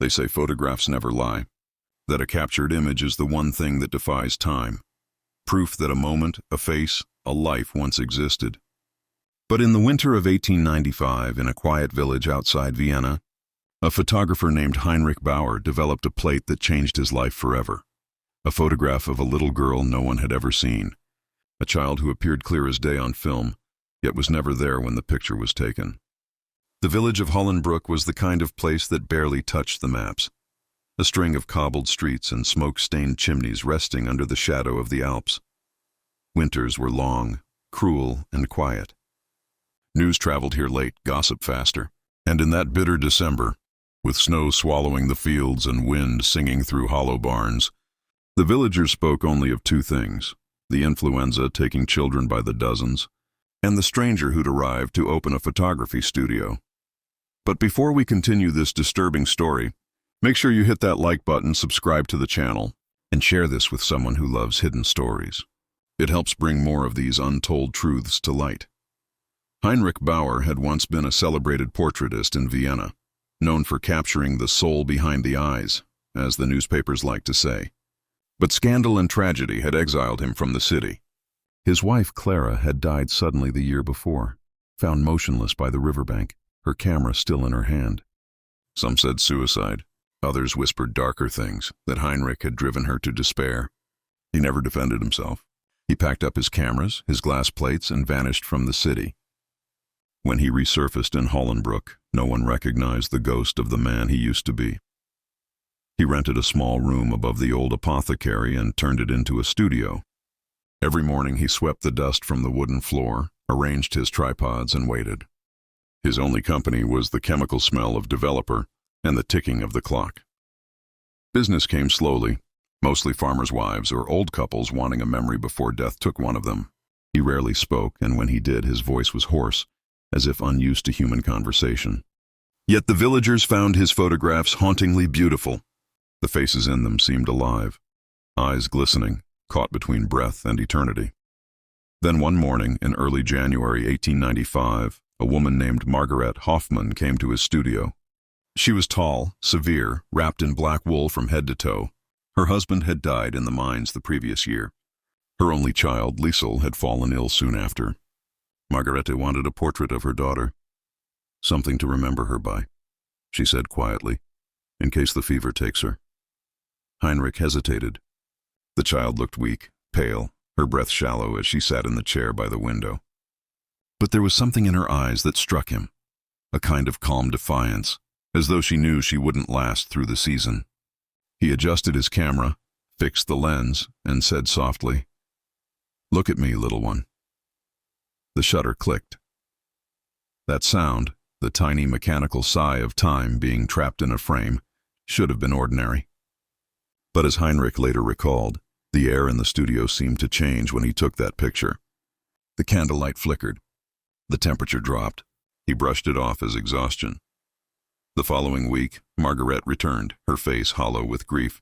They say photographs never lie, that a captured image is the one thing that defies time, proof that a moment, a face, a life once existed. But in the winter of 1895, in a quiet village outside Vienna, a photographer named Heinrich Bauer developed a plate that changed his life forever. A photograph of a little girl no one had ever seen, a child who appeared clear as day on film, yet was never there when the picture was taken. The village of Hollenbroek was the kind of place that barely touched the maps, a string of cobbled streets and smoke-stained chimneys resting under the shadow of the Alps. Winters were long, cruel, and quiet. News traveled here late, gossip faster, and in that bitter December, with snow swallowing the fields and wind singing through hollow barns, the villagers spoke only of two things: the influenza taking children by the dozens, and the stranger who'd arrived to open a photography studio. But before we continue this disturbing story, make sure you hit that like button, subscribe to the channel, and share this with someone who loves hidden stories. It helps bring more of these untold truths to light. Heinrich Bauer had once been a celebrated portraitist in Vienna, known for capturing the soul behind the eyes, as the newspapers like to say. But scandal and tragedy had exiled him from the city. His wife, Clara, had died suddenly the year before, found motionless by the riverbank, her camera still in her hand. Some said suicide. Others whispered darker things, that Heinrich had driven her to despair. He never defended himself. He packed up his cameras, his glass plates, and vanished from the city. When he resurfaced in Hollenbroek, no one recognized the ghost of the man he used to be. He rented a small room above the old apothecary and turned it into a studio. Every morning he swept the dust from the wooden floor, arranged his tripods, and waited. His only company was the chemical smell of developer and the ticking of the clock. Business came slowly, mostly farmers' wives or old couples wanting a memory before death took one of them. He rarely spoke, and when he did, his voice was hoarse, as if unused to human conversation. Yet the villagers found his photographs hauntingly beautiful. The faces in them seemed alive, eyes glistening, caught between breath and eternity. Then one morning in early January 1895, a woman named Margaret Hoffman came to his studio. She was tall, severe, wrapped in black wool from head to toe. Her husband had died in the mines the previous year. Her only child, Liesel, had fallen ill soon after. Margarete wanted a portrait of her daughter, something to remember her by, she said quietly, in case the fever takes her. Heinrich hesitated. The child looked weak, pale, her breath shallow as she sat in the chair by the window. But there was something in her eyes that struck him, a kind of calm defiance, as though she knew she wouldn't last through the season. He adjusted his camera, fixed the lens, and said softly, "Look at me, little one." The shutter clicked. That sound, the tiny mechanical sigh of time being trapped in a frame, should have been ordinary. But as Heinrich later recalled, the air in the studio seemed to change when he took that picture. The candlelight flickered. The temperature dropped. He brushed it off as exhaustion. The following week, Margaret returned, her face hollow with grief.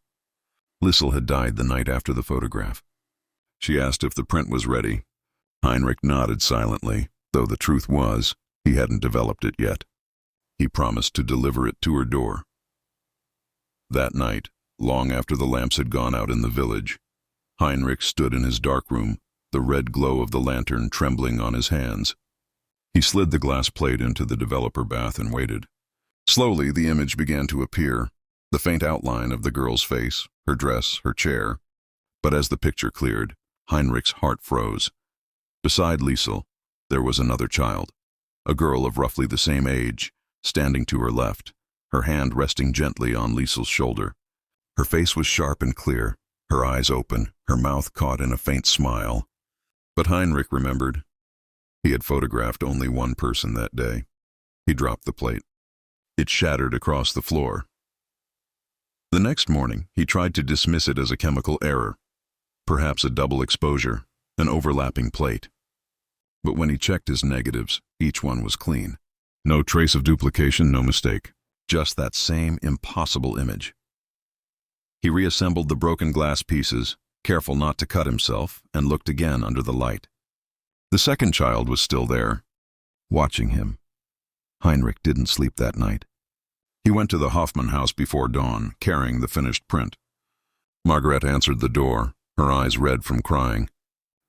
Liesel had died the night after the photograph. She asked if the print was ready. Heinrich nodded silently, though the truth was, he hadn't developed it yet. He promised to deliver it to her door. That night, long after the lamps had gone out in the village, Heinrich stood in his dark room, the red glow of the lantern trembling on his hands. He slid the glass plate into the developer bath and waited. Slowly, the image began to appear, the faint outline of the girl's face, her dress, her chair. But as the picture cleared, Heinrich's heart froze. Beside Liesel, there was another child, a girl of roughly the same age, standing to her left, her hand resting gently on Liesel's shoulder. Her face was sharp and clear, her eyes open, her mouth caught in a faint smile. But Heinrich remembered. He had photographed only one person that day. He dropped the plate. It shattered across the floor. The next morning, he tried to dismiss it as a chemical error, perhaps a double exposure, an overlapping plate. But when he checked his negatives, each one was clean. No trace of duplication, no mistake. Just that same impossible image. He reassembled the broken glass pieces, careful not to cut himself, and looked again under the light. The second child was still there, watching him. Heinrich didn't sleep that night. He went to the Hoffman house before dawn, carrying the finished print. Margaret answered the door, her eyes red from crying.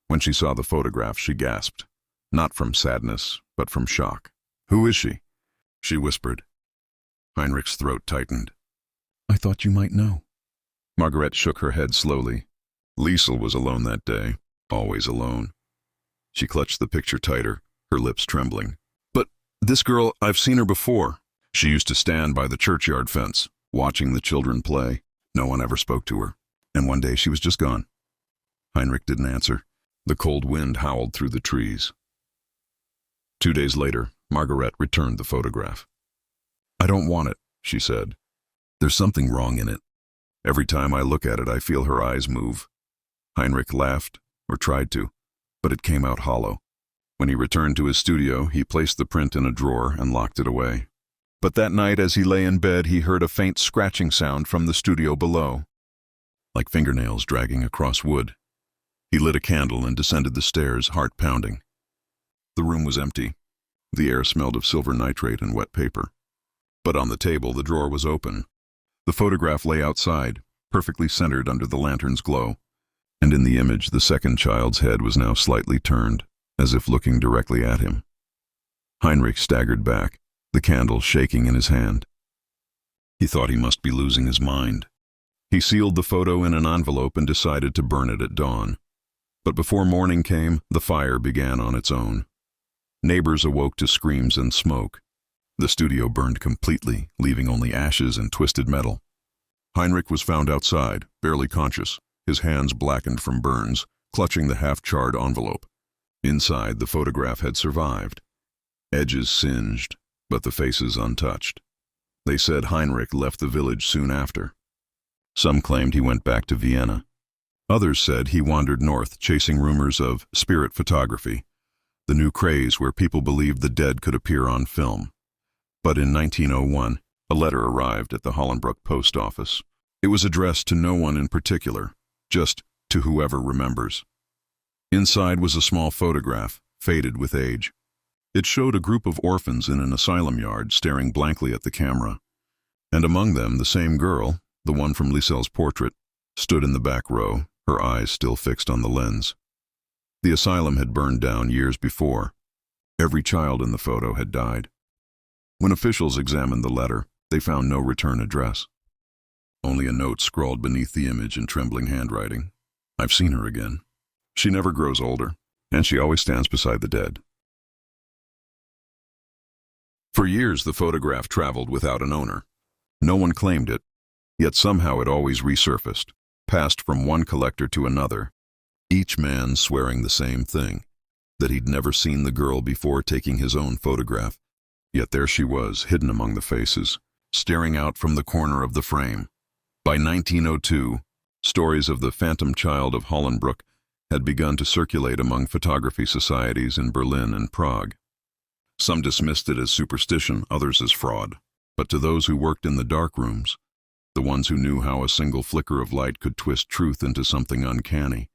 When she saw the photograph, she gasped, not from sadness, but from shock. "Who is she?" she whispered. Heinrich's throat tightened. "I thought you might know." Margaret shook her head slowly. Liesel was alone that day, always alone. She clutched the picture tighter, her lips trembling. "But this girl, I've seen her before. She used to stand by the churchyard fence, watching the children play. No one ever spoke to her. And one day she was just gone." Heinrich didn't answer. The cold wind howled through the trees. 2 days later, Margaret returned the photograph. "I don't want it," she said. "There's something wrong in it. Every time I look at it, I feel her eyes move." Heinrich laughed, or tried to, but it came out hollow. When he returned to his studio, he placed the print in a drawer and locked it away. But that night, as he lay in bed, he heard a faint scratching sound from the studio below, like fingernails dragging across wood. He lit a candle and descended the stairs, heart pounding. The room was empty. The air smelled of silver nitrate and wet paper. But on the table, the drawer was open. The photograph lay outside, perfectly centered under the lantern's glow. And in the image, the second child's head was now slightly turned, as if looking directly at him. Heinrich staggered back, the candle shaking in his hand. He thought he must be losing his mind. He sealed the photo in an envelope and decided to burn it at dawn. But before morning came, the fire began on its own. Neighbors awoke to screams and smoke. The studio burned completely, leaving only ashes and twisted metal. Heinrich was found outside, barely conscious, his hands blackened from burns, clutching the half-charred envelope. Inside, the photograph had survived. Edges singed, but the faces untouched. They said Heinrich left the village soon after. Some claimed he went back to Vienna. Others said he wandered north, chasing rumors of spirit photography, the new craze where people believed the dead could appear on film. But in 1901, a letter arrived at the Hollenbruck post office. It was addressed to no one in particular, just to whoever remembers. Inside was a small photograph, faded with age. It showed a group of orphans in an asylum yard staring blankly at the camera. And among them, the same girl, the one from Liesel's portrait, stood in the back row, her eyes still fixed on the lens. The asylum had burned down years before. Every child in the photo had died. When officials examined the letter, they found no return address. Only a note scrawled beneath the image in trembling handwriting. "I've seen her again. She never grows older, and she always stands beside the dead." For years, the photograph traveled without an owner. No one claimed it, yet somehow it always resurfaced, passed from one collector to another, each man swearing the same thing, that he'd never seen the girl before taking his own photograph. Yet there she was, hidden among the faces, staring out from the corner of the frame. By 1902, stories of the phantom child of Hollenbruck had begun to circulate among photography societies in Berlin and Prague. Some dismissed it as superstition, others as fraud. But to those who worked in the dark rooms, the ones who knew how a single flicker of light could twist truth into something uncanny,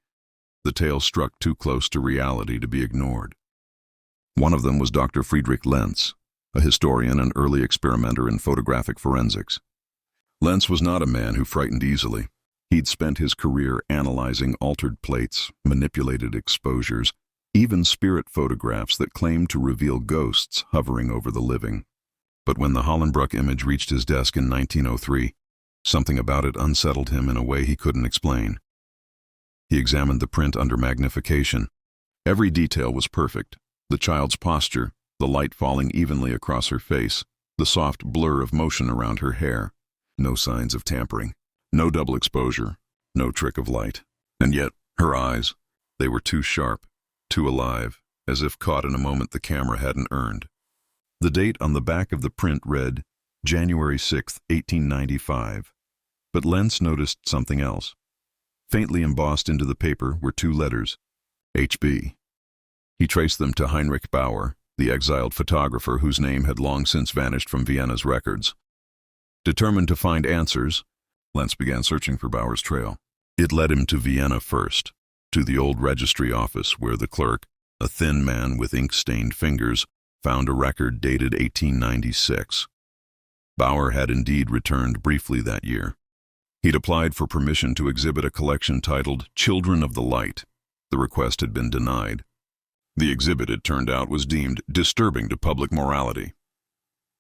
the tale struck too close to reality to be ignored. One of them was Dr. Friedrich Lenz, a historian and early experimenter in photographic forensics. Lenz was not a man who frightened easily. He'd spent his career analyzing altered plates, manipulated exposures, even spirit photographs that claimed to reveal ghosts hovering over the living. But when the Hollenbruck image reached his desk in 1903, something about it unsettled him in a way he couldn't explain. He examined the print under magnification. Every detail was perfect. The child's posture, the light falling evenly across her face, the soft blur of motion around her hair. No signs of tampering, no double exposure, no trick of light. And yet, her eyes, they were too sharp, too alive, as if caught in a moment the camera hadn't earned. The date on the back of the print read, January 6, 1895. But Lenz noticed something else. Faintly embossed into the paper were 2 letters, HB. He traced them to Heinrich Bauer, the exiled photographer whose name had long since vanished from Vienna's records. Determined to find answers, Lenz began searching for Bauer's trail. It led him to Vienna first, to the old registry office where the clerk, a thin man with ink-stained fingers, found a record dated 1896. Bauer had indeed returned briefly that year. He'd applied for permission to exhibit a collection titled Children of the Light. The request had been denied. The exhibit, it turned out, was deemed disturbing to public morality.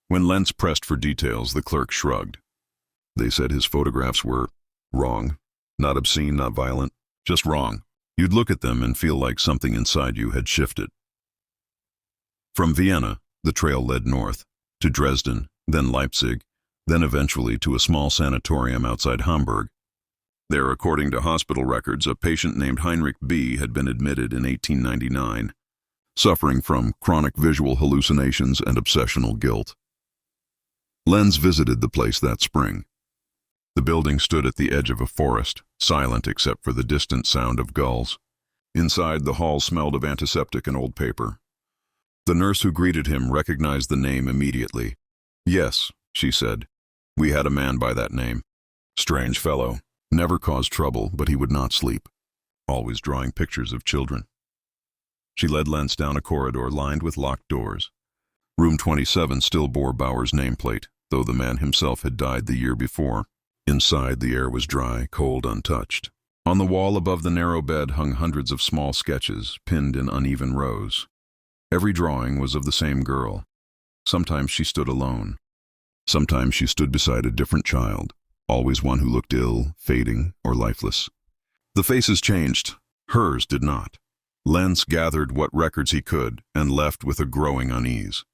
When Lentz pressed for details, the clerk shrugged. They said his photographs were wrong, not obscene, not violent, just wrong. You'd look at them and feel like something inside you had shifted. From Vienna, the trail led north, to Dresden, then Leipzig, then eventually to a small sanatorium outside Hamburg. There, according to hospital records, a patient named Heinrich B. had been admitted in 1899, suffering from chronic visual hallucinations and obsessional guilt. Lenz visited the place that spring. The building stood at the edge of a forest, silent except for the distant sound of gulls. Inside, the hall smelled of antiseptic and old paper. The nurse who greeted him recognized the name immediately. "Yes," she said, "we had a man by that name. Strange fellow. Never caused trouble, but he would not sleep. Always drawing pictures of children." She led Lentz down a corridor lined with locked doors. Room 27 still bore Bauer's nameplate, though the man himself had died the year before. Inside, the air was dry, cold, untouched. On the wall above the narrow bed hung hundreds of small sketches, pinned in uneven rows. Every drawing was of the same girl. Sometimes she stood alone. Sometimes she stood beside a different child, always one who looked ill, fading, or lifeless. The faces changed. Hers did not. Lentz gathered what records he could and left with a growing unease.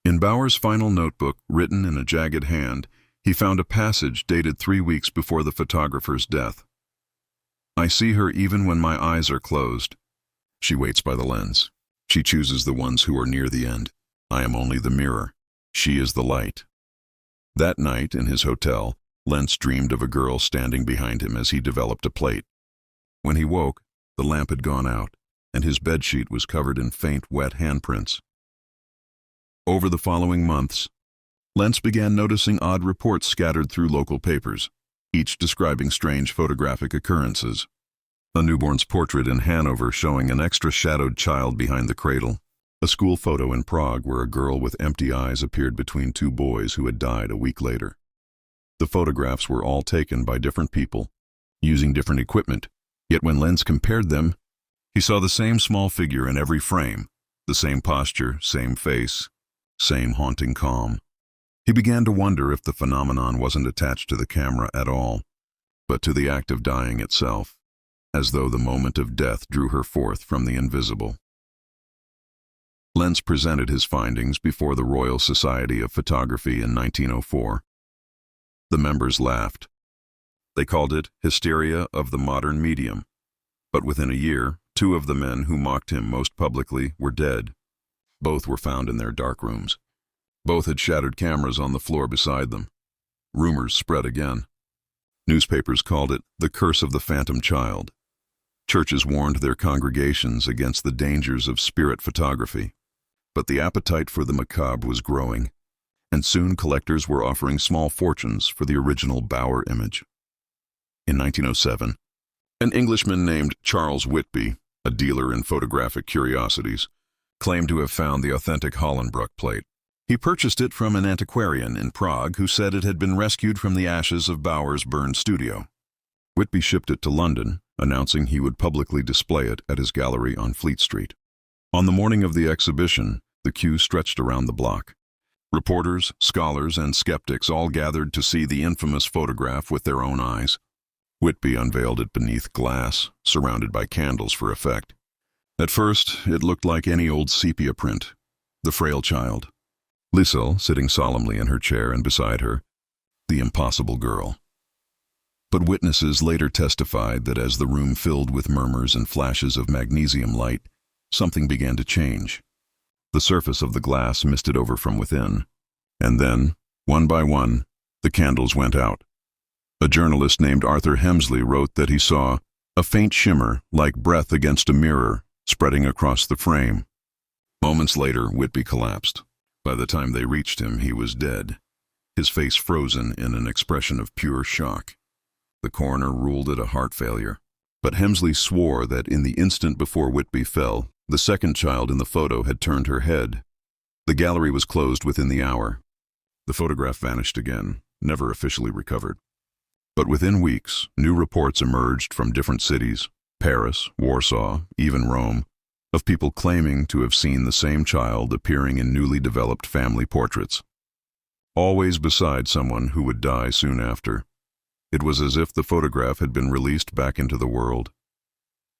In Bauer's final notebook, written in a jagged hand, he found a passage dated 3 weeks before the photographer's death. "I see her even when my eyes are closed. She waits by the lens. She chooses the ones who are near the end. I am only the mirror. She is the light." That night, in his hotel, Lentz dreamed of a girl standing behind him as he developed a plate. When he woke, the lamp had gone out, and his bedsheet was covered in faint, wet handprints. Over the following months, Lentz began noticing odd reports scattered through local papers, each describing strange photographic occurrences. A newborn's portrait in Hanover showing an extra shadowed child behind the cradle. A school photo in Prague where a girl with empty eyes appeared between 2 boys who had died a week later. The photographs were all taken by different people, using different equipment, yet when Lentz compared them, he saw the same small figure in every frame, the same posture, same face, same haunting calm. He began to wonder if the phenomenon wasn't attached to the camera at all, but to the act of dying itself, as though the moment of death drew her forth from the invisible. Lentz presented his findings before the Royal Society of Photography in 1904. The members laughed. They called it hysteria of the modern medium, but within a year, 2 of the men who mocked him most publicly were dead. Both were found in their dark rooms. Both had shattered cameras on the floor beside them. Rumors spread again. Newspapers called it the curse of the phantom child. Churches warned their congregations against the dangers of spirit photography. But the appetite for the macabre was growing, and soon collectors were offering small fortunes for the original Bauer image. In 1907, an Englishman named Charles Whitby, a dealer in photographic curiosities, claimed to have found the authentic Hollenbruck plate. He purchased it from an antiquarian in Prague who said it had been rescued from the ashes of Bauer's burned studio. Whitby shipped it to London, announcing he would publicly display it at his gallery on Fleet Street. On the morning of the exhibition, the queue stretched around the block. Reporters, scholars, and skeptics all gathered to see the infamous photograph with their own eyes. Whitby unveiled it beneath glass, surrounded by candles for effect. At first, it looked like any old sepia print. The frail child. Lisel sitting solemnly in her chair, and beside her, the impossible girl. But witnesses later testified that as the room filled with murmurs and flashes of magnesium light, something began to change. The surface of the glass misted over from within, and then, one by one, the candles went out. A journalist named Arthur Hemsley wrote that he saw a faint shimmer like breath against a mirror spreading across the frame. Moments later, Whitby collapsed. By the time they reached him, he was dead, his face frozen in an expression of pure shock. The coroner ruled it a heart failure, but Hemsley swore that in the instant before Whitby fell, the second child in the photo had turned her head. The gallery was closed within the hour. The photograph vanished again, never officially recovered. But within weeks, new reports emerged from different cities, Paris, Warsaw, even Rome, of people claiming to have seen the same child appearing in newly developed family portraits. Always beside someone who would die soon after. It was as if the photograph had been released back into the world.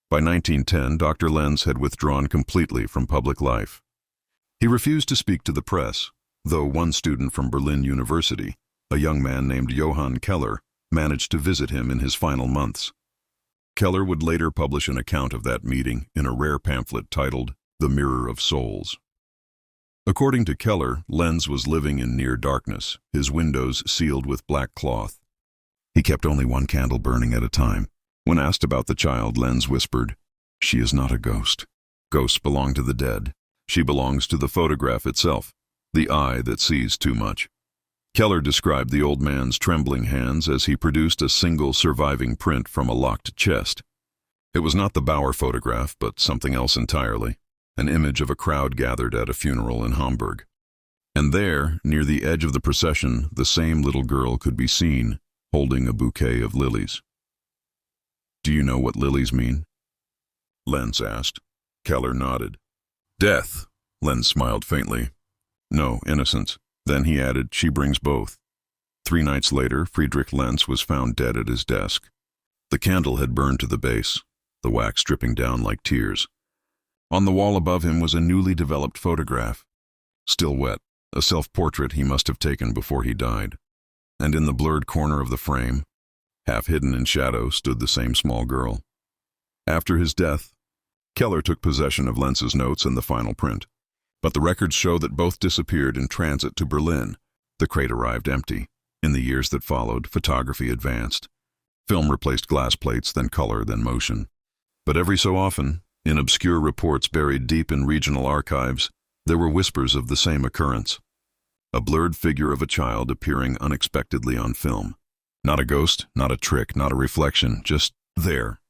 By 1910, Dr. Lenz had withdrawn completely from public life. He refused to speak to the press, though one student from Berlin University, a young man named Johann Keller, managed to visit him in his final months. Keller would later publish an account of that meeting in a rare pamphlet titled The Mirror of Souls. According to Keller, Lenz was living in near darkness, his windows sealed with black cloth. He kept only one candle burning at a time. When asked about the child, Lenz whispered, "She is not a ghost. Ghosts belong to the dead. She belongs to the photograph itself, the eye that sees too much." Keller described the old man's trembling hands as he produced a single surviving print from a locked chest. It was not the Bauer photograph, but something else entirely, an image of a crowd gathered at a funeral in Hamburg. And there, near the edge of the procession, the same little girl could be seen, holding a bouquet of lilies. "Do you know what lilies mean?" Lenz asked. Keller nodded. "Death," Lenz smiled faintly. "No, innocence." Then he added, "She brings both." 3 nights later, Friedrich Lenz was found dead at his desk. The candle had burned to the base, the wax dripping down like tears. On the wall above him was a newly developed photograph, still wet, a self-portrait he must have taken before he died. And in the blurred corner of the frame, half hidden in shadow, stood the same small girl. After his death, Keller took possession of Lenz's notes and the final print. But the records show that both disappeared in transit to Berlin. The crate arrived empty. In the years that followed, photography advanced. Film replaced glass plates, then color, then motion. But every so often, in obscure reports buried deep in regional archives, there were whispers of the same occurrence. A blurred figure of a child appearing unexpectedly on film. Not a ghost, not a trick, not a reflection, just there.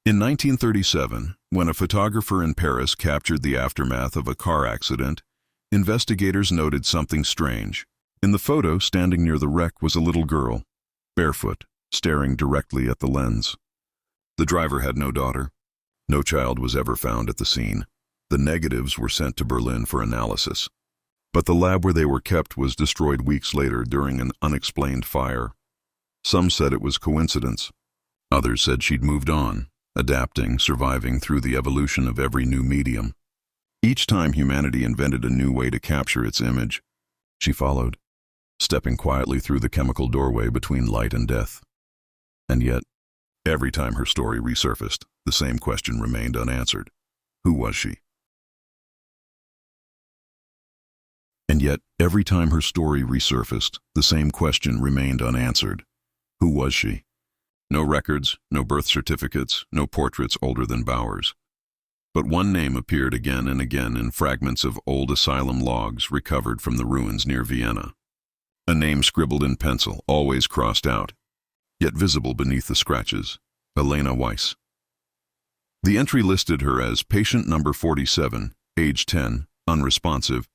In 1937, when a photographer in Paris captured the aftermath of a car accident, investigators noted something strange. In the photo, standing near the wreck, was a little girl, barefoot, staring directly at the lens. The driver had no daughter. No child was ever found at the scene. The negatives were sent to Berlin for analysis. But the lab where they were kept was destroyed weeks later during an unexplained fire. Some said it was coincidence. Others said she'd moved on, adapting, surviving through the evolution of every new medium. Each time humanity invented a new way to capture its image, she followed, stepping quietly through the chemical doorway between light and death. And yet, every time her story resurfaced, the same question remained unanswered. Who was she? And yet, every time her story resurfaced, the same question remained unanswered. Who was she? No records, no birth certificates, no portraits older than Bauer's. But one name appeared again and again in fragments of old asylum logs recovered from the ruins near Vienna. A name scribbled in pencil, always crossed out, yet visible beneath the scratches: Elena Weiss. The entry listed her as patient number 47, age 10, unresponsive,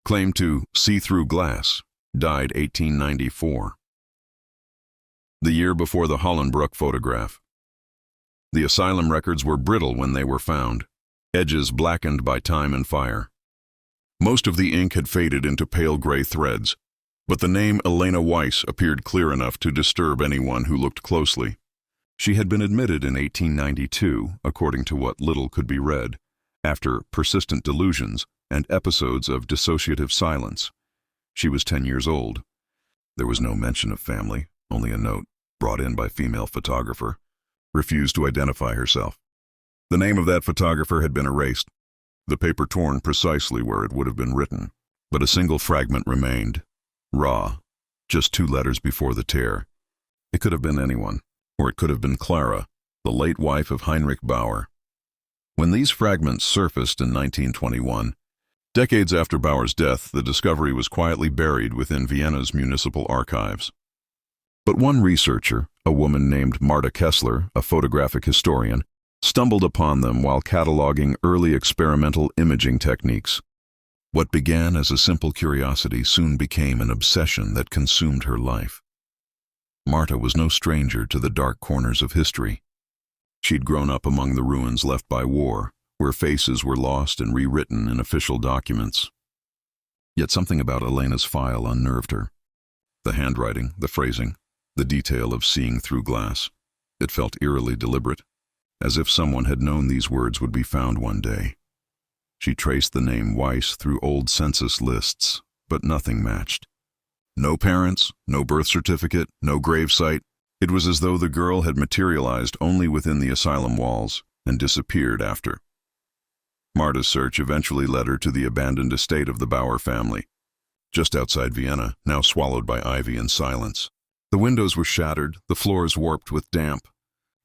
claimed to see through glass, died 1894. The year before the Hollenbruck photograph. The asylum records were brittle when they were found, edges blackened by time and fire. Most of the ink had faded into pale gray threads, but the name Elena Weiss appeared clear enough to disturb anyone who looked closely. She had been admitted in 1892, according to what little could be read, after persistent delusions and episodes of dissociative silence. She was 10 years old. There was no mention of family, only a note, brought in by female photographer, refused to identify herself. The name of that photographer had been erased, the paper torn precisely where it would have been written, but a single fragment remained, raw, just 2 letters before the tear. It could have been anyone, or it could have been Clara, the late wife of Heinrich Bauer. When these fragments surfaced in 1921, decades after Bauer's death, the discovery was quietly buried within Vienna's municipal archives. But one researcher, a woman named Marta Kessler, a photographic historian, stumbled upon them while cataloging early experimental imaging techniques. What began as a simple curiosity soon became an obsession that consumed her life. Marta was no stranger to the dark corners of history. She'd grown up among the ruins left by war, where faces were lost and rewritten in official documents. Yet something about Elena's file unnerved her. The handwriting, the phrasing, the detail of seeing through glass. It felt eerily deliberate, as if someone had known these words would be found one day. She traced the name Weiss through old census lists, but nothing matched. No parents, no birth certificate, no gravesite. It was as though the girl had materialized only within the asylum walls and disappeared after. Marta's search eventually led her to the abandoned estate of the Bauer family, just outside Vienna, now swallowed by ivy and silence. The windows were shattered, the floors warped with damp.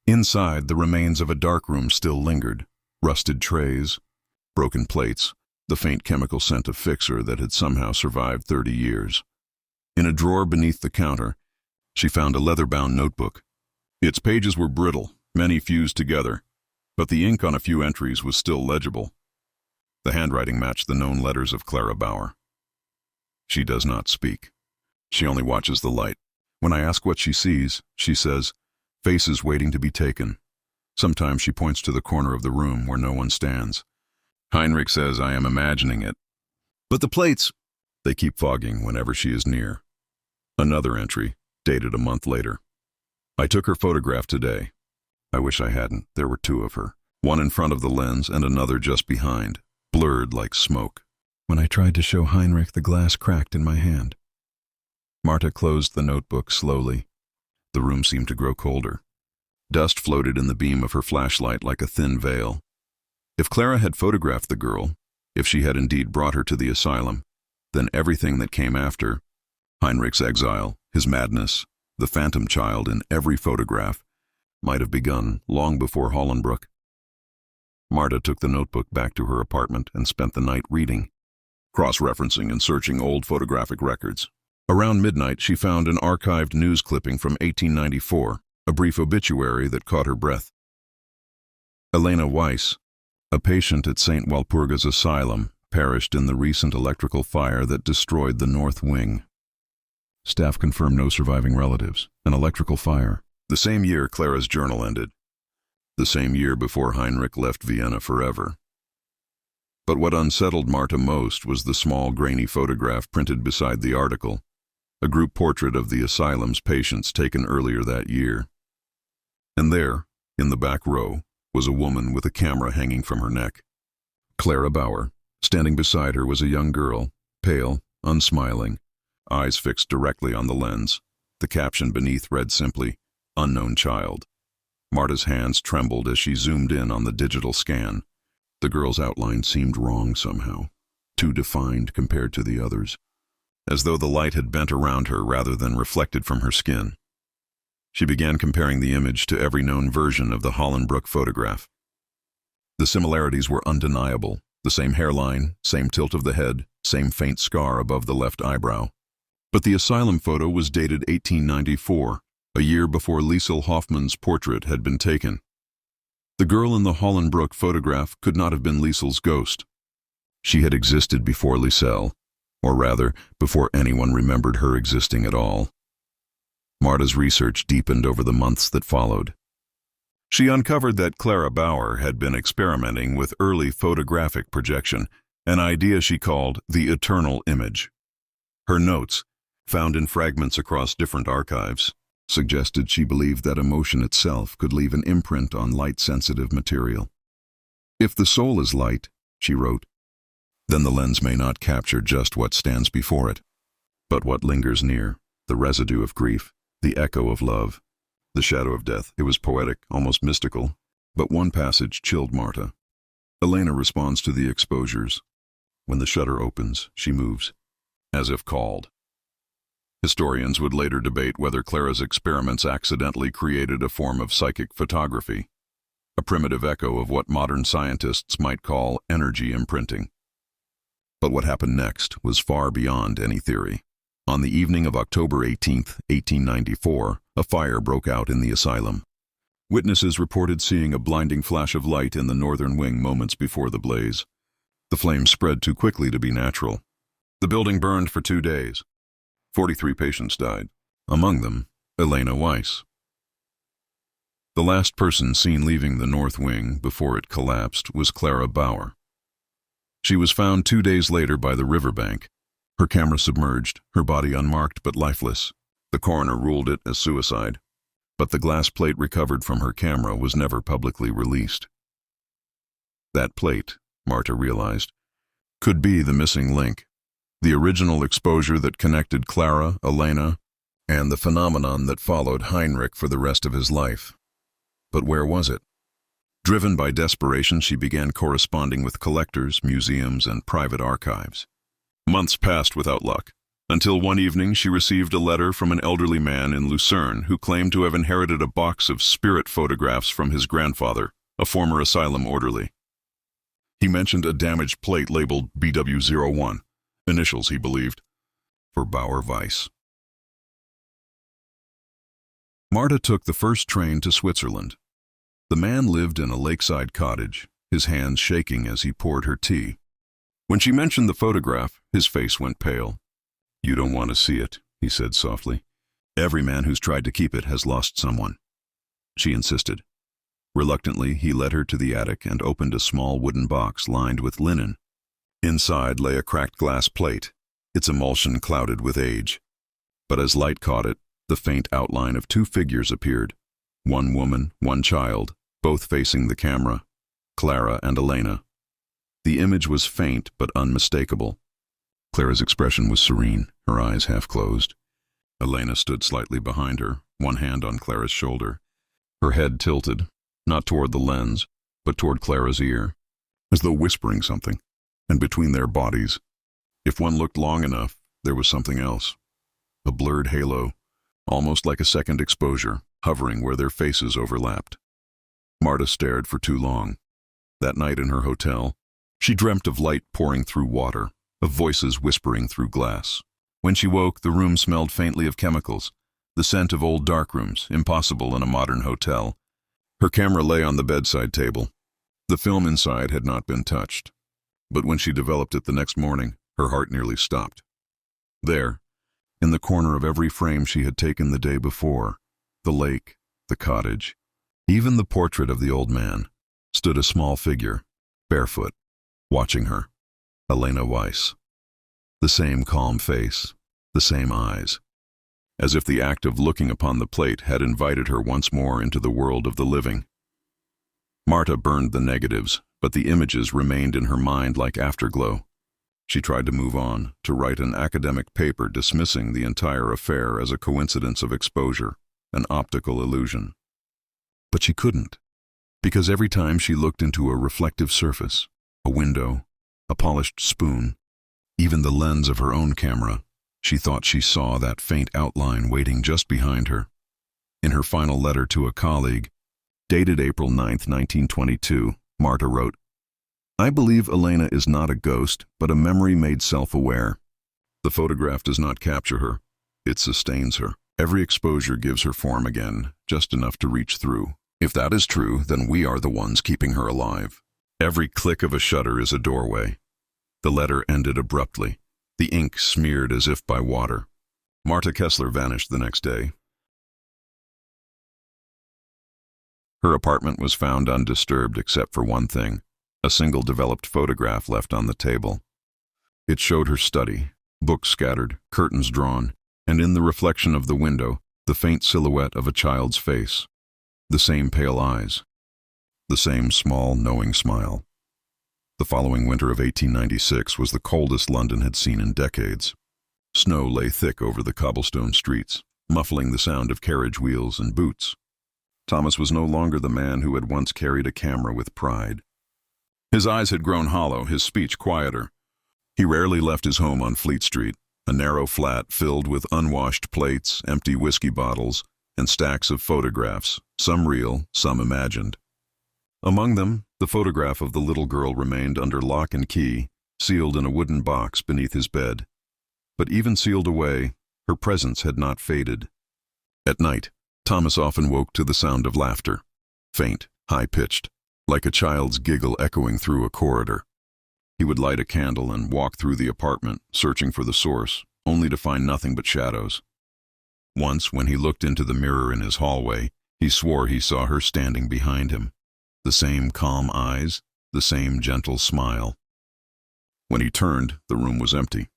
Inside, the remains of a darkroom still lingered. Rusted trays, broken plates, the faint chemical scent of fixer that had somehow survived 30 years. In a drawer beneath the counter, she found a leather-bound notebook. Its pages were brittle, many fused together, but the ink on a few entries was still legible. The handwriting matched the known letters of Clara Bauer. She does not speak. She only watches the light. When I ask what she sees, she says, "Faces waiting to be taken." Sometimes she points to the corner of the room where no one stands. Heinrich says I am imagining it. But the plates, they keep fogging whenever she is near. Another entry, dated a month later. I took her photograph today. I wish I hadn't. There were two of her, one in front of the lens and another just behind, blurred like smoke. When I tried to show Heinrich, the glass cracked in my hand. Marta closed the notebook slowly. The room seemed to grow colder. Dust floated in the beam of her flashlight like a thin veil. If Clara had photographed the girl, if she had indeed brought her to the asylum, then everything that came after, Heinrich's exile, his madness, the phantom child in every photograph, might have begun long before Hollenbrook. Marta took the notebook back to her apartment and spent the night reading, cross-referencing and searching old photographic records. Around midnight, she found an archived news clipping from 1894, a brief obituary that caught her breath. Elena Weiss, a patient at St. Walpurga's Asylum, perished in the recent electrical fire that destroyed the north wing. Staff confirmed no surviving relatives. An electrical fire. The same year Clara's journal ended. The same year before Heinrich left Vienna forever. But what unsettled Marta most was the small, grainy photograph printed beside the article, a group portrait of the asylum's patients taken earlier that year. And there, in the back row, was a woman with a camera hanging from her neck. Clara Bauer. Standing beside her was a young girl, pale, unsmiling, eyes fixed directly on the lens. The caption beneath read simply, "Unknown child." Marta's hands trembled as she zoomed in on the digital scan. The girl's outline seemed wrong somehow, too defined compared to the others, as though the light had bent around her rather than reflected from her skin. She began comparing the image to every known version of the Hollenbrook photograph. The similarities were undeniable. The same hairline, same tilt of the head, same faint scar above the left eyebrow. But the asylum photo was dated 1894, a year before Liesel Hoffmann's portrait had been taken. The girl in the Hollenbrook photograph could not have been Liesel's ghost. She had existed before Liesel, or rather, before anyone remembered her existing at all. Marta's research deepened over the months that followed. She uncovered that Clara Bauer had been experimenting with early photographic projection, an idea she called the eternal image. Her notes, found in fragments across different archives, suggested she believed that emotion itself could leave an imprint on light-sensitive material. "If the soul is light," she wrote, "then the lens may not capture just what stands before it, but what lingers near, the residue of grief, the echo of love, the shadow of death." It was poetic, almost mystical, but one passage chilled Marta. Elena responds to the exposures. When the shutter opens, she moves, as if called. Historians would later debate whether Clara's experiments accidentally created a form of psychic photography, a primitive echo of what modern scientists might call energy imprinting. But what happened next was far beyond any theory. On the evening of October 18, 1894, a fire broke out in the asylum. Witnesses reported seeing a blinding flash of light in the northern wing moments before the blaze. The flames spread too quickly to be natural. The building burned for 2 days. 43 patients died, among them Elena Weiss. The last person seen leaving the north wing before it collapsed was Clara Bauer. She was found 2 days later by the riverbank, her camera submerged, her body unmarked but lifeless. The coroner ruled it as suicide, but the glass plate recovered from her camera was never publicly released. That plate, Marta realized, could be the missing link, the original exposure that connected Clara, Elena, and the phenomenon that followed Heinrich for the rest of his life. But where was it? Driven by desperation, she began corresponding with collectors, museums, and private archives. Months passed without luck, until one evening she received a letter from an elderly man in Lucerne who claimed to have inherited a box of spirit photographs from his grandfather, a former asylum orderly. He mentioned a damaged plate labeled BW01, initials, he believed, for Bauer Weiss. Marta took the first train to Switzerland. The man lived in a lakeside cottage, his hands shaking as he poured her tea. When she mentioned the photograph, his face went pale. "You don't want to see it," he said softly. "Every man who's tried to keep it has lost someone." She insisted. Reluctantly, he led her to the attic and opened a small wooden box lined with linen. Inside lay a cracked glass plate, its emulsion clouded with age. But as light caught it, the faint outline of 2 figures appeared. One woman, one child, both facing the camera, Clara and Elena. The image was faint but unmistakable. Clara's expression was serene, her eyes half closed. Elena stood slightly behind her, one hand on Clara's shoulder, her head tilted, not toward the lens, but toward Clara's ear, as though whispering something. And between their bodies, if one looked long enough, there was something else. A blurred halo, almost like a second exposure, hovering where their faces overlapped. Marta stared for too long. That night in her hotel, she dreamt of light pouring through water, of voices whispering through glass. When she woke, the room smelled faintly of chemicals, the scent of old darkrooms, impossible in a modern hotel. Her camera lay on the bedside table. The film inside had not been touched. But when she developed it the next morning, her heart nearly stopped. There, in the corner of every frame she had taken the day before, the lake, the cottage, even the portrait of the old man, stood a small figure, barefoot, watching her. Elena Weiss. The same calm face, the same eyes, as if the act of looking upon the plate had invited her once more into the world of the living. Marta burned the negatives, but the images remained in her mind like afterglow. She tried to move on, to write an academic paper dismissing the entire affair as a coincidence of exposure, an optical illusion. But she couldn't, because every time she looked into a reflective surface, a window, a polished spoon, even the lens of her own camera, she thought she saw that faint outline waiting just behind her. In her final letter to a colleague, dated April 9, 1922, Marta wrote, "I believe Elena is not a ghost, but a memory made self-aware. The photograph does not capture her, it sustains her. Every exposure gives her form again, just enough to reach through. If that is true, then we are the ones keeping her alive. Every click of a shutter is a doorway." The letter ended abruptly, the ink smeared as if by water. Marta Kessler vanished the next day. Her apartment was found undisturbed except for one thing, a single developed photograph left on the table. It showed her study, books scattered, curtains drawn, and in the reflection of the window, the faint silhouette of a child's face. The same pale eyes, the same small, knowing smile. The following winter of 1896 was the coldest London had seen in decades. Snow lay thick over the cobblestone streets, muffling the sound of carriage wheels and boots. Thomas was no longer the man who had once carried a camera with pride. His eyes had grown hollow, his speech quieter. He rarely left his home on Fleet Street, a narrow flat filled with unwashed plates, empty whiskey bottles, and stacks of photographs, some real, some imagined. Among them, the photograph of the little girl remained under lock and key, sealed in a wooden box beneath his bed. But even sealed away, her presence had not faded. At night, Thomas often woke to the sound of laughter, faint, high-pitched, like a child's giggle echoing through a corridor. He would light a candle and walk through the apartment, searching for the source, only to find nothing but shadows. Once, when he looked into the mirror in his hallway, he swore he saw her standing behind him. The same calm eyes, the same gentle smile. When he turned, the room was empty.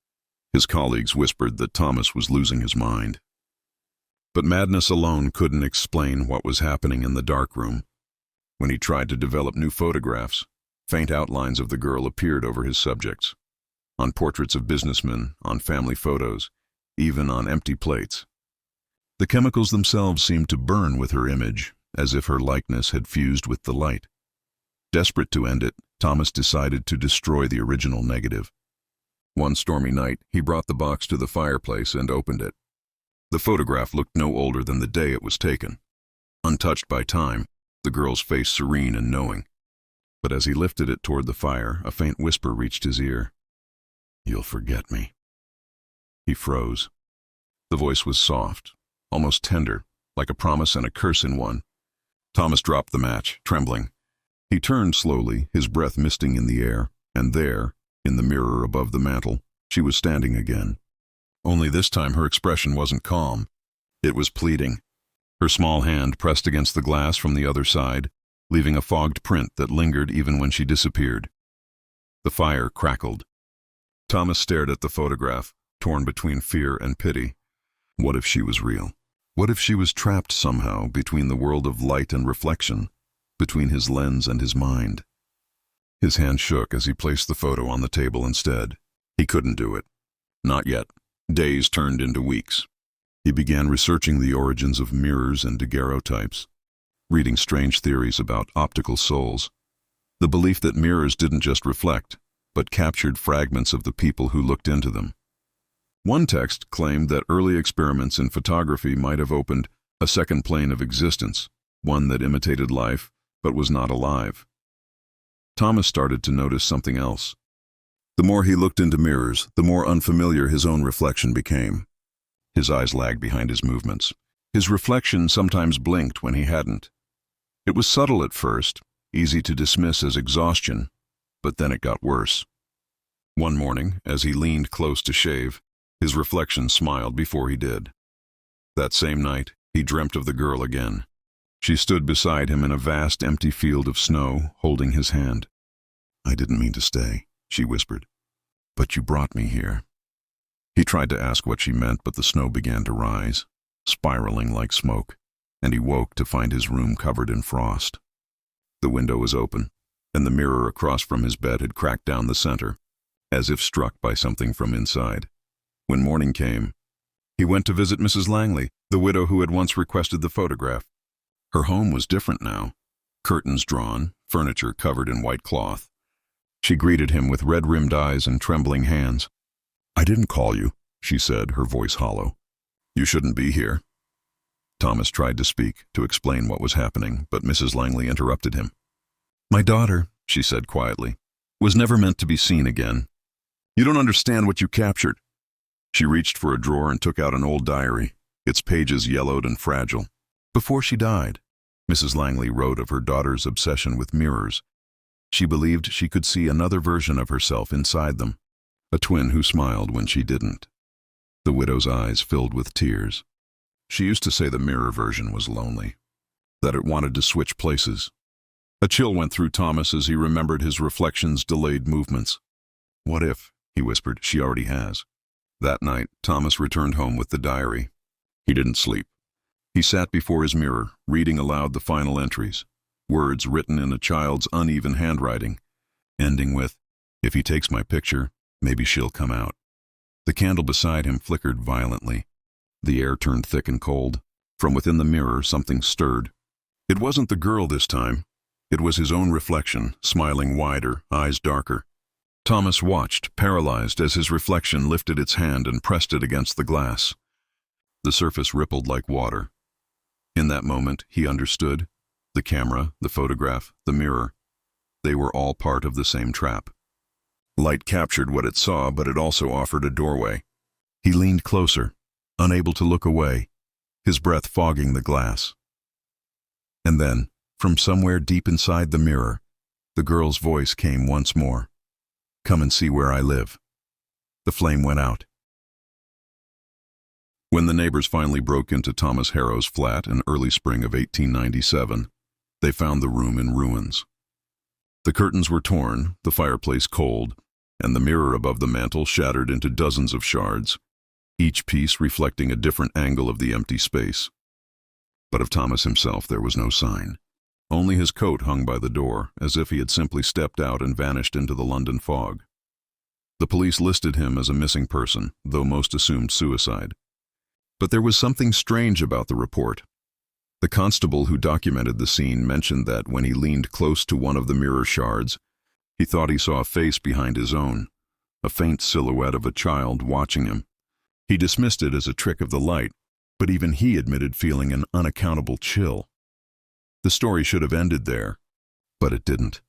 His colleagues whispered that Thomas was losing his mind. But madness alone couldn't explain what was happening in the dark room. When he tried to develop new photographs, faint outlines of the girl appeared over his subjects. On portraits of businessmen, on family photos, even on empty plates. The chemicals themselves seemed to burn with her image, as if her likeness had fused with the light. Desperate to end it, Thomas decided to destroy the original negative. One stormy night, he brought the box to the fireplace and opened it. The photograph looked no older than the day it was taken. Untouched by time, the girl's face serene and knowing. But as he lifted it toward the fire, a faint whisper reached his ear. "You'll forget me." He froze. The voice was soft, almost tender, like a promise and a curse in one. Thomas dropped the match, trembling. He turned slowly, his breath misting in the air, and there, in the mirror above the mantel, she was standing again. Only this time her expression wasn't calm. It was pleading. Her small hand pressed against the glass from the other side, leaving a fogged print that lingered even when she disappeared. The fire crackled. Thomas stared at the photograph, torn between fear and pity. What if she was real? What if she was trapped somehow between the world of light and reflection, between his lens and his mind? His hand shook as he placed the photo on the table instead. He couldn't do it. Not yet. Days turned into weeks. He began researching the origins of mirrors and daguerreotypes, reading strange theories about optical souls, the belief that mirrors didn't just reflect, but captured fragments of the people who looked into them. One text claimed that early experiments in photography might have opened a second plane of existence, one that imitated life but was not alive. Thomas started to notice something else. The more he looked into mirrors, the more unfamiliar his own reflection became. His eyes lagged behind his movements. His reflection sometimes blinked when he hadn't. It was subtle at first, easy to dismiss as exhaustion, but then it got worse. One morning, as he leaned close to shave, his reflection smiled before he did. That same night, he dreamt of the girl again. She stood beside him in a vast empty field of snow, holding his hand. "I didn't mean to stay," she whispered, "but you brought me here." He tried to ask what she meant, but the snow began to rise, spiraling like smoke, and he woke to find his room covered in frost. The window was open, and the mirror across from his bed had cracked down the center, as if struck by something from inside. When morning came, he went to visit Mrs. Langley, the widow who had once requested the photograph. Her home was different now, curtains drawn, furniture covered in white cloth. She greeted him with red-rimmed eyes and trembling hands. "I didn't call you," she said, her voice hollow. "You shouldn't be here." Thomas tried to speak, to explain what was happening, but Mrs. Langley interrupted him. "My daughter," she said quietly, "was never meant to be seen again. You don't understand what you captured." She reached for a drawer and took out an old diary, its pages yellowed and fragile. Before she died, Mrs. Langley wrote of her daughter's obsession with mirrors. She believed she could see another version of herself inside them, a twin who smiled when she didn't. The widow's eyes filled with tears. She used to say the mirror version was lonely, that it wanted to switch places. A chill went through Thomas as he remembered his reflection's delayed movements. "What if," he whispered, "she already has?" That night, Thomas returned home with the diary. He didn't sleep. He sat before his mirror, reading aloud the final entries, words written in a child's uneven handwriting, ending with, "If he takes my picture, maybe she'll come out." The candle beside him flickered violently. The air turned thick and cold. From within the mirror, something stirred. It wasn't the girl this time. It was his own reflection, smiling wider, eyes darker. Thomas watched, paralyzed, as his reflection lifted its hand and pressed it against the glass. The surface rippled like water. In that moment, he understood. The camera, the photograph, the mirror. They were all part of the same trap. Light captured what it saw, but it also offered a doorway. He leaned closer, unable to look away, his breath fogging the glass. And then, from somewhere deep inside the mirror, the girl's voice came once more. Come and see where I live." The flame went out. When the neighbors finally broke into Thomas Harrow's flat in early spring of 1897, they found the room in ruins. The curtains were torn, the fireplace cold, and the mirror above the mantel shattered into dozens of shards, each piece reflecting a different angle of the empty space. But of Thomas himself there was no sign. Only his coat hung by the door, as if he had simply stepped out and vanished into the London fog. The police listed him as a missing person, though most assumed suicide. But there was something strange about the report. The constable who documented the scene mentioned that when he leaned close to one of the mirror shards, he thought he saw a face behind his own, a faint silhouette of a child watching him. He dismissed it as a trick of the light, but even he admitted feeling an unaccountable chill. The story should have ended there, but it didn't.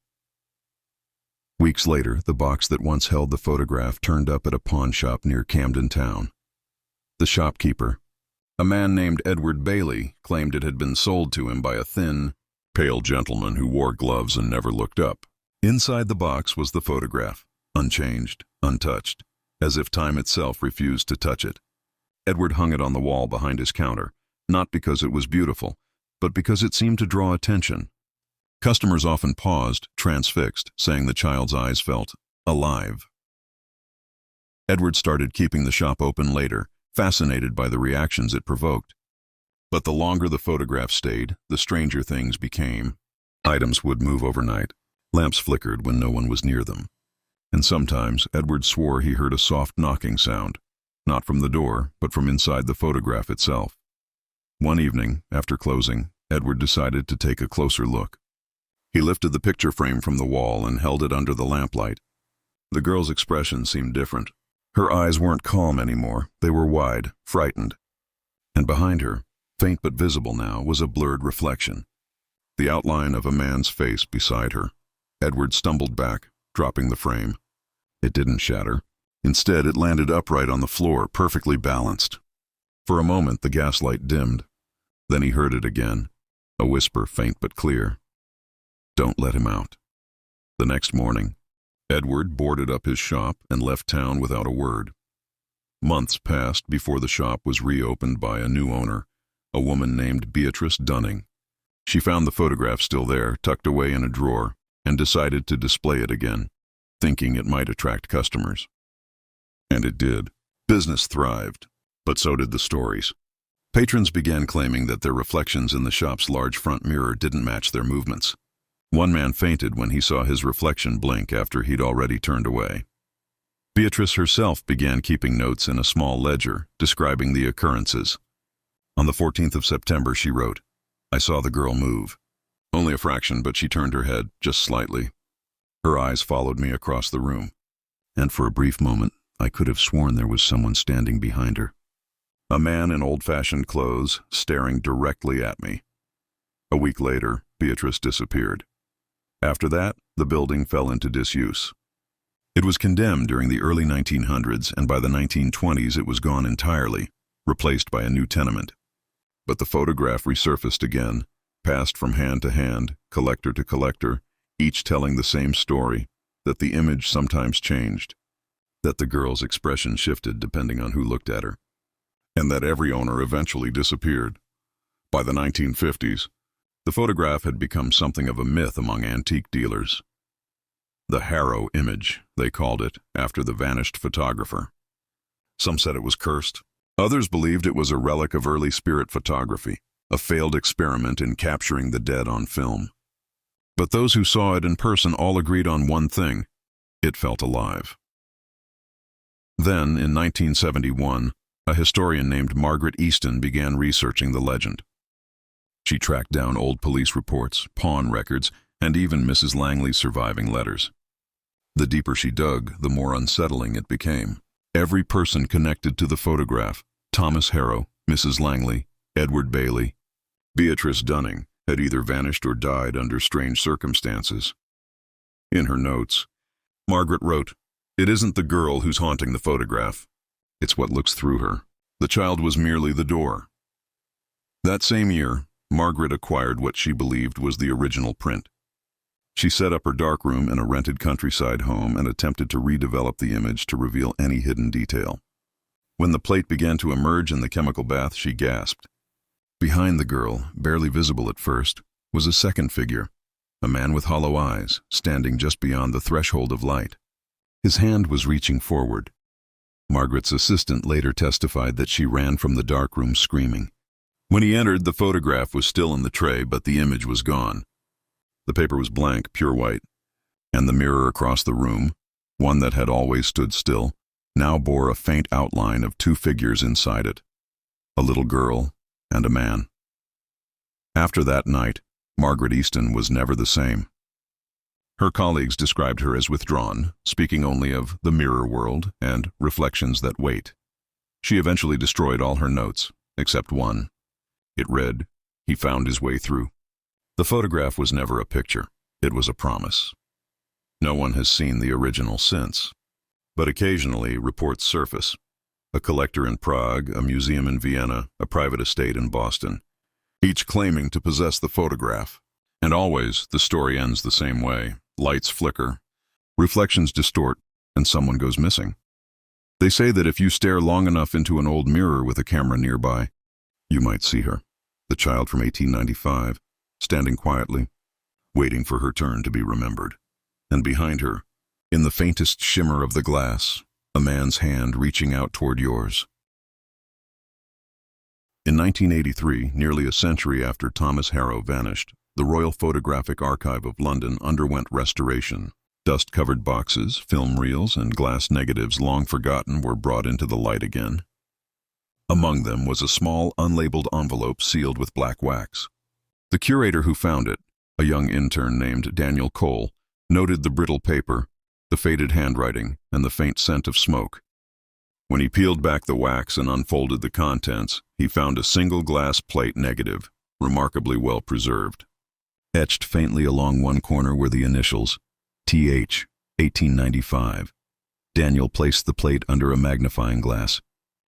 Weeks later, the box that once held the photograph turned up at a pawn shop near Camden Town. The shopkeeper, a man named Edward Bailey, claimed it had been sold to him by a thin, pale gentleman who wore gloves and never looked up. Inside the box was the photograph, unchanged, untouched, as if time itself refused to touch it. Edward hung it on the wall behind his counter, not because it was beautiful, but because it seemed to draw attention. Customers often paused, transfixed, saying the child's eyes felt alive. Edward started keeping the shop open later, fascinated by the reactions it provoked. But the longer the photograph stayed, the stranger things became. Items would move overnight. Lamps flickered when no one was near them. And sometimes Edward swore he heard a soft knocking sound, not from the door, but from inside the photograph itself. One evening, after closing, Edward decided to take a closer look. He lifted the picture frame from the wall and held it under the lamplight. The girl's expression seemed different. Her eyes weren't calm anymore. They were wide, frightened. And behind her, faint but visible now, was a blurred reflection. The outline of a man's face beside her. Edward stumbled back, dropping the frame. It didn't shatter. Instead, it landed upright on the floor, perfectly balanced. For a moment, the gaslight dimmed. Then he heard it again, a whisper faint but clear. "Don't let him out." The next morning, Edward boarded up his shop and left town without a word. Months passed before the shop was reopened by a new owner, a woman named Beatrice Dunning. She found the photograph still there, tucked away in a drawer, and decided to display it again, thinking it might attract customers. And it did. Business thrived, but so did the stories. Patrons began claiming that their reflections in the shop's large front mirror didn't match their movements. One man fainted when he saw his reflection blink after he'd already turned away. Beatrice herself began keeping notes in a small ledger, describing the occurrences. On the 14th of September, she wrote, "I saw the girl move. Only a fraction, but she turned her head, just slightly. Her eyes followed me across the room. And for a brief moment, I could have sworn there was someone standing behind her. A man in old-fashioned clothes, staring directly at me." A week later, Beatrice disappeared. After that, the building fell into disuse. It was condemned during the early 1900s, and by the 1920s it was gone entirely, replaced by a new tenement. But the photograph resurfaced again, passed from hand to hand, collector to collector, each telling the same story, that the image sometimes changed, that the girl's expression shifted depending on who looked at her, and that every owner eventually disappeared. By the 1950s, the photograph had become something of a myth among antique dealers. The Harrow image, they called it, after the vanished photographer. Some said it was cursed. Others believed it was a relic of early spirit photography, a failed experiment in capturing the dead on film. But those who saw it in person all agreed on one thing: it felt alive. Then, in 1971, a historian named Margaret Easton began researching the legend. She tracked down old police reports, pawn records, and even Mrs. Langley's surviving letters. The deeper she dug, the more unsettling it became. Every person connected to the photograph, Thomas Harrow, Mrs. Langley, Edward Bailey, Beatrice Dunning, had either vanished or died under strange circumstances. In her notes, Margaret wrote, "It isn't the girl who's haunting the photograph. It's what looks through her. The child was merely the door." That same year, Margaret acquired what she believed was the original print. She set up her darkroom in a rented countryside home and attempted to redevelop the image to reveal any hidden detail. When the plate began to emerge in the chemical bath, she gasped. Behind the girl, barely visible at first, was a second figure, a man with hollow eyes, standing just beyond the threshold of light. His hand was reaching forward. Margaret's assistant later testified that she ran from the darkroom screaming. When he entered, the photograph was still in the tray, but the image was gone. The paper was blank, pure white, and the mirror across the room, one that had always stood still, now bore a faint outline of two figures inside it, a little girl and a man. After that night, Margaret Easton was never the same. Her colleagues described her as withdrawn, speaking only of the mirror world and reflections that wait. She eventually destroyed all her notes, except one. It read, "He found his way through." The photograph was never a picture. It was a promise. No one has seen the original since. But occasionally, reports surface. A collector in Prague, a museum in Vienna, a private estate in Boston, each claiming to possess the photograph. And always, the story ends the same way. Lights flicker, reflections distort, and someone goes missing. They say that if you stare long enough into an old mirror with a camera nearby, you might see her, the child from 1895, standing quietly, waiting for her turn to be remembered. And behind her, in the faintest shimmer of the glass, a man's hand reaching out toward yours. In 1983, nearly a century after Thomas Harrow vanished, the Royal Photographic Archive of London underwent restoration. Dust-covered boxes, film reels, and glass negatives long forgotten were brought into the light again. Among them was a small, unlabeled envelope sealed with black wax. The curator who found it, a young intern named Daniel Cole, noted the brittle paper, the faded handwriting, and the faint scent of smoke. When he peeled back the wax and unfolded the contents, he found a single glass plate negative, remarkably well preserved. Etched faintly along one corner were the initials, TH, 1895. Daniel placed the plate under a magnifying glass.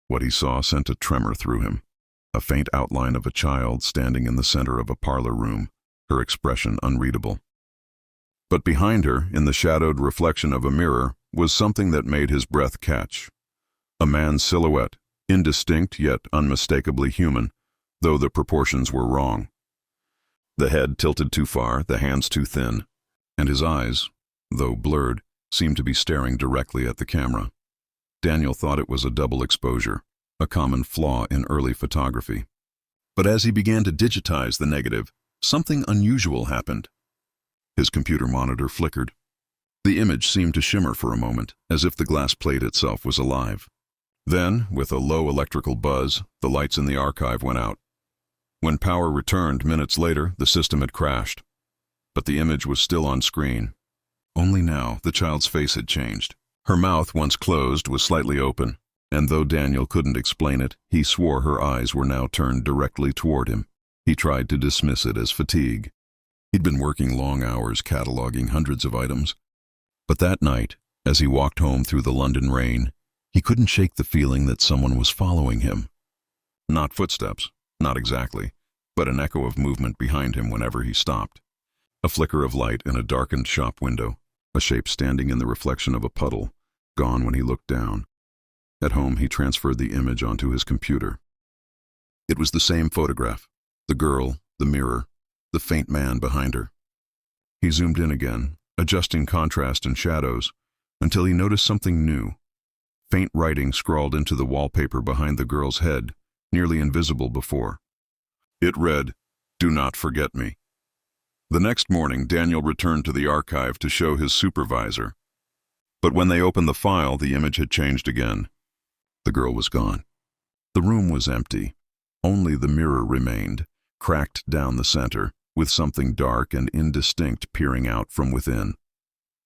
What he saw sent a tremor through him. A faint outline of a child standing in the center of a parlor room, her expression unreadable. But behind her, in the shadowed reflection of a mirror, was something that made his breath catch. A man's silhouette, indistinct yet unmistakably human, though the proportions were wrong. The head tilted too far, the hands too thin, and his eyes, though blurred, seemed to be staring directly at the camera. Daniel thought it was a double exposure, a common flaw in early photography. But as he began to digitize the negative, something unusual happened. His computer monitor flickered. The image seemed to shimmer for a moment, as if the glass plate itself was alive. Then, with a low electrical buzz, the lights in the archive went out. When power returned minutes later, the system had crashed. But the image was still on screen. Only now, the child's face had changed. Her mouth, once closed, was slightly open, and though Daniel couldn't explain it, he swore her eyes were now turned directly toward him. He tried to dismiss it as fatigue. He'd been working long hours cataloging hundreds of items. But that night, as he walked home through the London rain, he couldn't shake the feeling that someone was following him. Not footsteps, not exactly, but an echo of movement behind him whenever he stopped. A flicker of light in a darkened shop window, a shape standing in the reflection of a puddle, gone when he looked down. At home, he transferred the image onto his computer. It was the same photograph, the girl, the mirror, the faint man behind her. He zoomed in again, adjusting contrast and shadows, until he noticed something new. Faint writing scrawled into the wallpaper behind the girl's head, nearly invisible before. It read, "Do not forget me." The next morning, Daniel returned to the archive to show his supervisor. But when they opened the file, the image had changed again. The girl was gone. The room was empty. Only the mirror remained, cracked down the center, with something dark and indistinct peering out from within.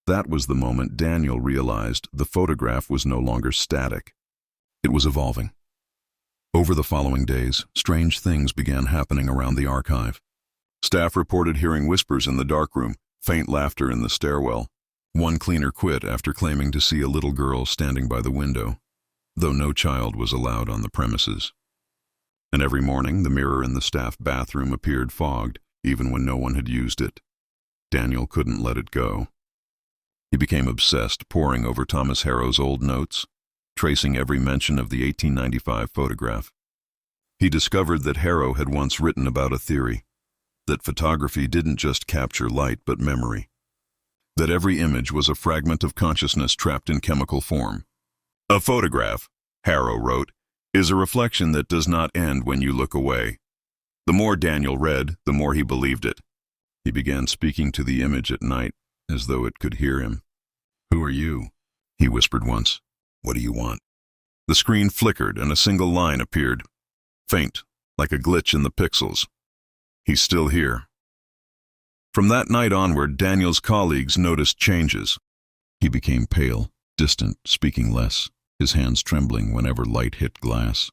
That was the moment Daniel realized the photograph was no longer static. It was evolving. Over the following days, strange things began happening around the archive. Staff reported hearing whispers in the darkroom, faint laughter in the stairwell. One cleaner quit after claiming to see a little girl standing by the window, though no child was allowed on the premises. And every morning, the mirror in the staff bathroom appeared fogged, even when no one had used it. Daniel couldn't let it go. He became obsessed, poring over Thomas Harrow's old notes, tracing every mention of the 1895 photograph. He discovered that Harrow had once written about a theory, that photography didn't just capture light but memory, that every image was a fragment of consciousness trapped in chemical form. A photograph, Harrow wrote, is a reflection that does not end when you look away. The more Daniel read, the more he believed it. He began speaking to the image at night, as though it could hear him. "Who are you?" he whispered once. "What do you want?" The screen flickered and a single line appeared, faint, like a glitch in the pixels. "He's still here." From that night onward, Daniel's colleagues noticed changes. He became pale, distant, speaking less, his hands trembling whenever light hit glass.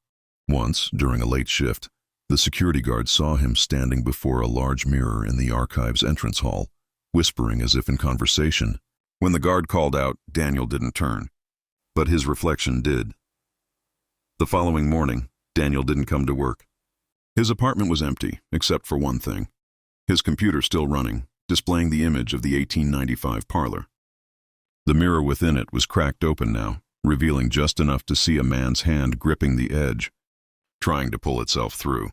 Once, during a late shift, the security guard saw him standing before a large mirror in the archive's entrance hall, whispering as if in conversation. When the guard called out, Daniel didn't turn, but his reflection did. The following morning, Daniel didn't come to work. His apartment was empty, except for one thing. His computer still running, displaying the image of the 1895 parlor. The mirror within it was cracked open now, revealing just enough to see a man's hand gripping the edge, trying to pull itself through.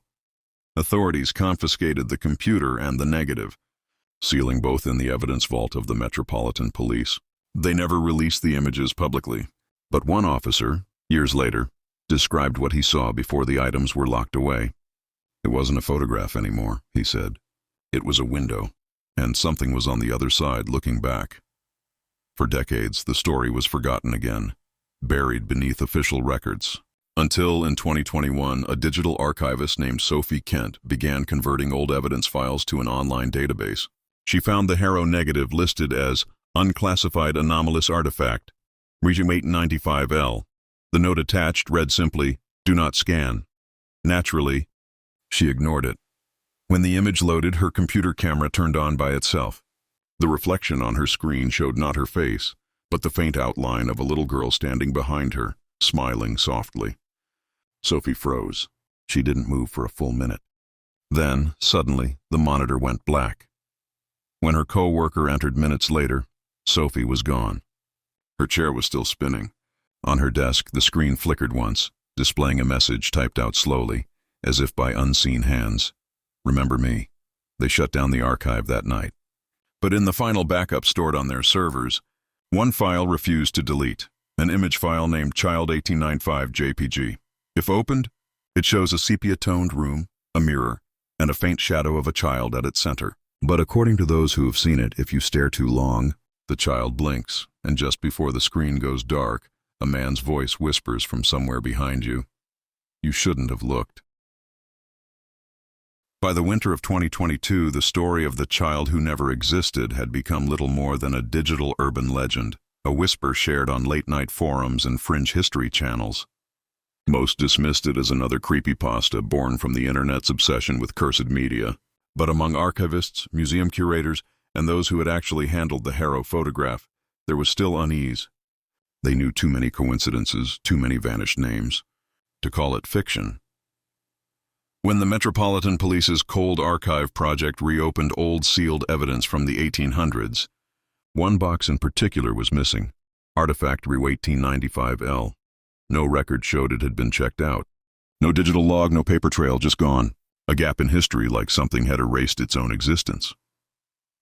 Authorities confiscated the computer and the negative, sealing both in the evidence vault of the Metropolitan Police. They never released the images publicly, but one officer, years later, described what he saw before the items were locked away. "It wasn't a photograph anymore," he said. "It was a window, and something was on the other side looking back." For decades, the story was forgotten again, buried beneath official records. Until in 2021, a digital archivist named Sophie Kent began converting old evidence files to an online database. She found the Harrow negative listed as unclassified anomalous artifact, Region 895L. The note attached read simply, "Do not scan." Naturally, she ignored it. When the image loaded, her computer camera turned on by itself. The reflection on her screen showed not her face, but the faint outline of a little girl standing behind her, smiling softly. Sophie froze. She didn't move for a full minute. Then, suddenly, the monitor went black. When her co-worker entered minutes later, Sophie was gone. Her chair was still spinning. On her desk, the screen flickered once, displaying a message typed out slowly, as if by unseen hands. "Remember me." They shut down the archive that night. But in the final backup stored on their servers, one file refused to delete, an image file named Child 1895 JPG. If opened, it shows a sepia-toned room, a mirror, and a faint shadow of a child at its center. But according to those who have seen it, if you stare too long, the child blinks, and just before the screen goes dark, a man's voice whispers from somewhere behind you, "You shouldn't have looked." By the winter of 2022, the story of the child who never existed had become little more than a digital urban legend, a whisper shared on late-night forums and fringe history channels. Most dismissed it as another creepypasta born from the internet's obsession with cursed media. But among archivists, museum curators, and those who had actually handled the Harrow photograph, there was still unease. They knew too many coincidences, too many vanished names, to call it fiction. When the Metropolitan Police's Cold Archive project reopened old sealed evidence from the 1800s, one box in particular was missing, Artifact Rue 1895L. No record showed it had been checked out. No digital log, no paper trail, just gone. A gap in history, like something had erased its own existence.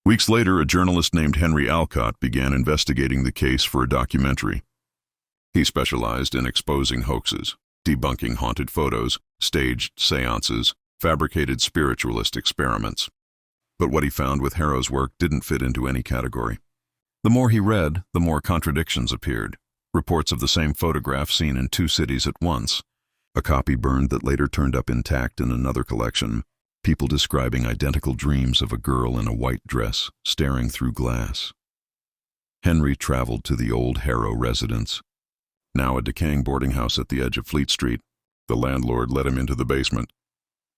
Weeks later, a journalist named Henry Alcott began investigating the case for a documentary. He specialized in exposing hoaxes, debunking haunted photos, staged seances, fabricated spiritualist experiments. But what he found with Harrow's work didn't fit into any category. The more he read, the more contradictions appeared. Reports of the same photograph seen in two cities at once. A copy burned that later turned up intact in another collection. People describing identical dreams of a girl in a white dress, staring through glass. Henry traveled to the old Harrow residence. Now a decaying boarding house at the edge of Fleet Street, the landlord let him into the basement,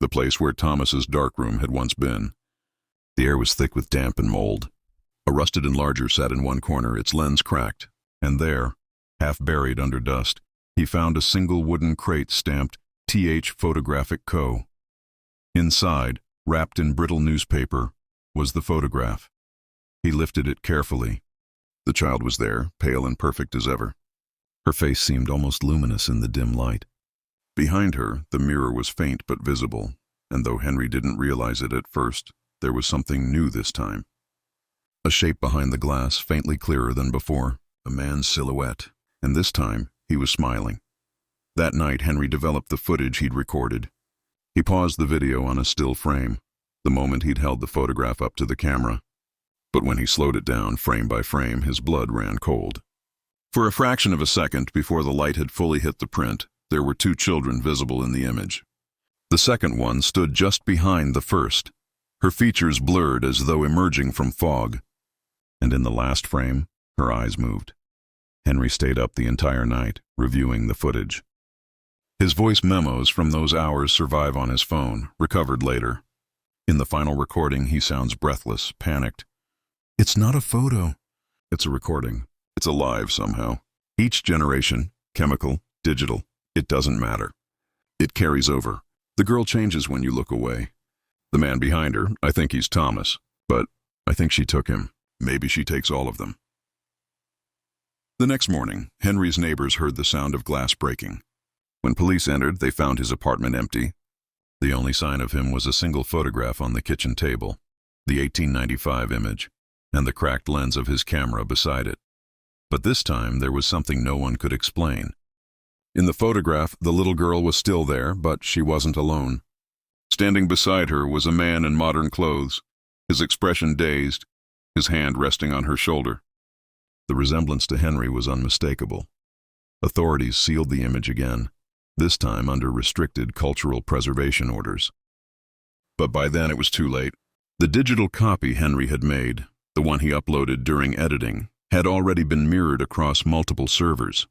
the place where Thomas's darkroom had once been. The air was thick with damp and mold. A rusted enlarger sat in one corner, its lens cracked, and there, half buried under dust, he found a single wooden crate stamped Th Photographic Co. Inside, wrapped in brittle newspaper, was the photograph. He lifted it carefully. The child was there, pale and perfect as ever. Her face seemed almost luminous in the dim light. Behind her, the mirror was faint but visible, and though Henry didn't realize it at first, there was something new this time. A shape behind the glass, faintly clearer than before, a man's silhouette, and this time he was smiling. That night, Henry developed the footage he'd recorded. He paused the video on a still frame, the moment he'd held the photograph up to the camera. But when he slowed it down, frame by frame, his blood ran cold. For a fraction of a second before the light had fully hit the print, there were two children visible in the image. The second one stood just behind the first, her features blurred as though emerging from fog. And in the last frame, her eyes moved. Henry stayed up the entire night, reviewing the footage. His voice memos from those hours survive on his phone, recovered later. In the final recording, he sounds breathless, panicked. "It's not a photo. It's a recording. It's alive somehow. Each generation, chemical, digital, it doesn't matter. It carries over. The girl changes when you look away. The man behind her, I think he's Thomas, but I think she took him. Maybe she takes all of them." The next morning, Henry's neighbors heard the sound of glass breaking. When police entered, they found his apartment empty. The only sign of him was a single photograph on the kitchen table, the 1895 image, and the cracked lens of his camera beside it. But this time, there was something no one could explain. In the photograph, the little girl was still there, but she wasn't alone. Standing beside her was a man in modern clothes, his expression dazed, his hand resting on her shoulder. The resemblance to Henry was unmistakable. Authorities sealed the image again, this time under restricted cultural preservation orders. But by then it was too late. The digital copy Henry had made, the one he uploaded during editing, had already been mirrored across multiple servers.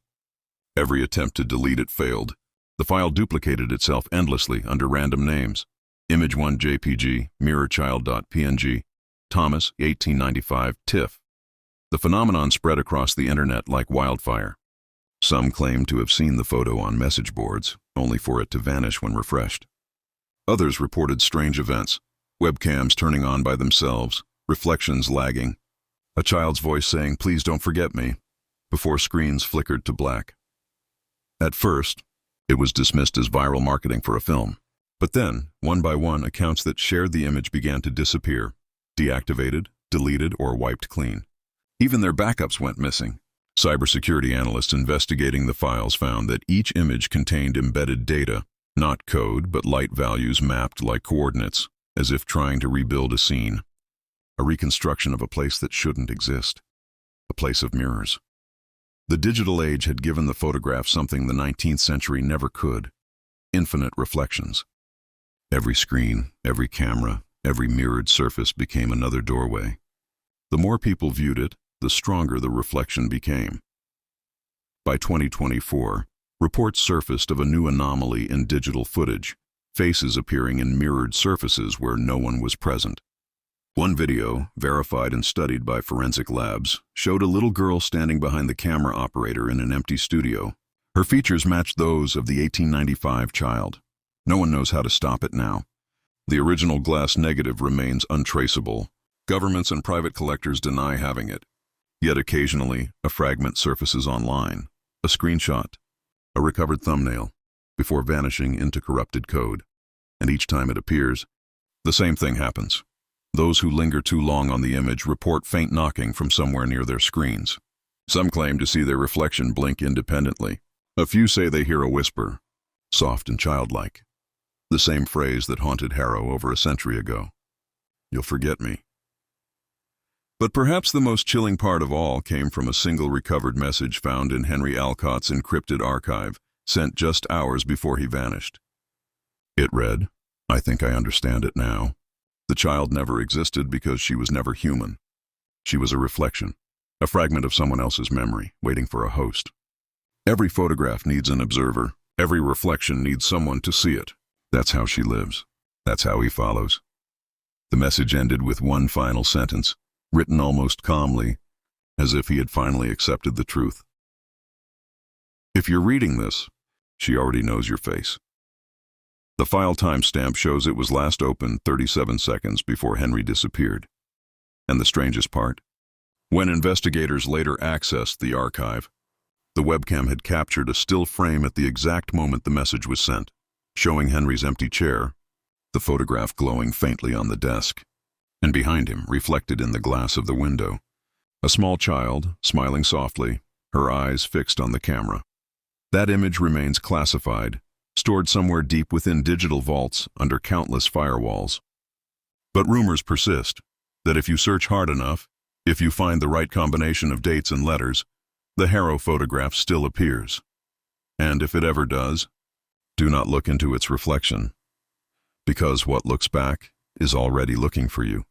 Every attempt to delete it failed. The file duplicated itself endlessly under random names. Image1 JPG, mirrorchild.png, Thomas, 1895, TIFF. The phenomenon spread across the internet like wildfire. Some claimed to have seen the photo on message boards, only for it to vanish when refreshed. Others reported strange events, webcams turning on by themselves, reflections lagging, a child's voice saying, "Please don't forget me," before screens flickered to black. At first, it was dismissed as viral marketing for a film. But then, one by one, accounts that shared the image began to disappear, deactivated, deleted, or wiped clean. Even their backups went missing. Cybersecurity analysts investigating the files found that each image contained embedded data, not code, but light values mapped like coordinates, as if trying to rebuild a scene. A reconstruction of a place that shouldn't exist. A place of mirrors. The digital age had given the photograph something the 19th century never could: infinite reflections. Every screen, every camera, every mirrored surface became another doorway. The more people viewed it, the stronger the reflection became. By 2024, reports surfaced of a new anomaly in digital footage, faces appearing in mirrored surfaces where no one was present. One video, verified and studied by forensic labs, showed a little girl standing behind the camera operator in an empty studio. Her features matched those of the 1895 child. No one knows how to stop it now. The original glass negative remains untraceable. Governments and private collectors deny having it. Yet occasionally, a fragment surfaces online, a screenshot, a recovered thumbnail, before vanishing into corrupted code. And each time it appears, the same thing happens. Those who linger too long on the image report faint knocking from somewhere near their screens. Some claim to see their reflection blink independently. A few say they hear a whisper, soft and childlike. The same phrase that haunted Harrow over a century ago. "You'll forget me." But perhaps the most chilling part of all came from a single recovered message found in Henry Alcott's encrypted archive, sent just hours before he vanished. It read, "I think I understand it now. The child never existed because she was never human. She was a reflection, a fragment of someone else's memory, waiting for a host. Every photograph needs an observer. Every reflection needs someone to see it. That's how she lives. That's how he follows." The message ended with one final sentence, written almost calmly, as if he had finally accepted the truth. If you're reading this, she already knows your face. The file timestamp shows it was last opened 37 seconds before Henry disappeared. And the strangest part? When investigators later accessed the archive, the webcam had captured a still frame at the exact moment the message was sent, showing Henry's empty chair, the photograph glowing faintly on the desk, and behind him, reflected in the glass of the window, a small child, smiling softly, her eyes fixed on the camera. That image remains classified, stored somewhere deep within digital vaults under countless firewalls. But rumors persist that if you search hard enough, if you find the right combination of dates and letters, the Harrow photograph still appears. And if it ever does, do not look into its reflection, because what looks back is already looking for you.